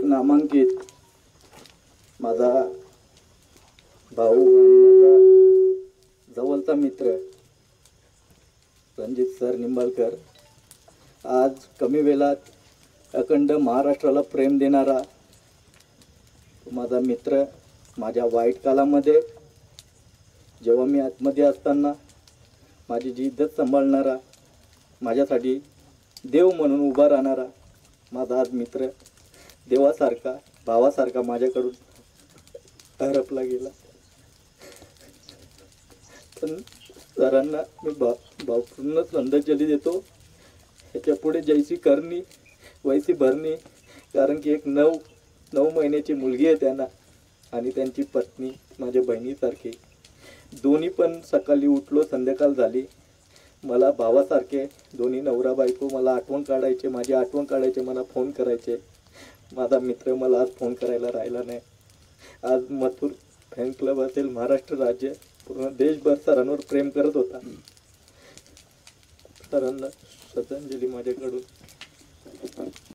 नामांकित माझा भाऊ आणि माझा जवळचा मित्र रणजित सर निंबाळकर आज कमी वेळात अखंड महाराष्ट्राला प्रेम देणारा माझा मित्र, माझ्या वाईट काळामध्ये जेव्हा मी आतमध्ये असताना माझी जी इज्जत सांभाळणारा, माझ्यासाठी देव म्हणून उभा राहणारा माझा आज मित्र, देवासारखा भावासारखा माझ्याकडून हरपला गेला। पण सरांना मी भावपूर्ण श्रद्धांजली देतो। ह्याच्या पुढे जैसी करणी वैसी भरणी, कारण की एक 9 महिन्याची मुलगी आहे त्यांना आणि त्यांची पत्नी माझ्या बहिणीसारखी। दोन्ही पण सकाळी उठलो संध्याकाळ झाली मला भावासारखे दोन्ही नवरा बायको मला आठवण काढायचे, माझी आठवण काढायचे, मला फोन करायचे। माझा मित्र मला आज फोन करायला राहिला नाही। आज मथुर फॅन क्लब असेल, महाराष्ट्र राज्य पूर्ण देशभर सरांवर प्रेम करत होता। सरांना श्रद्धांजली माझ्याकडून।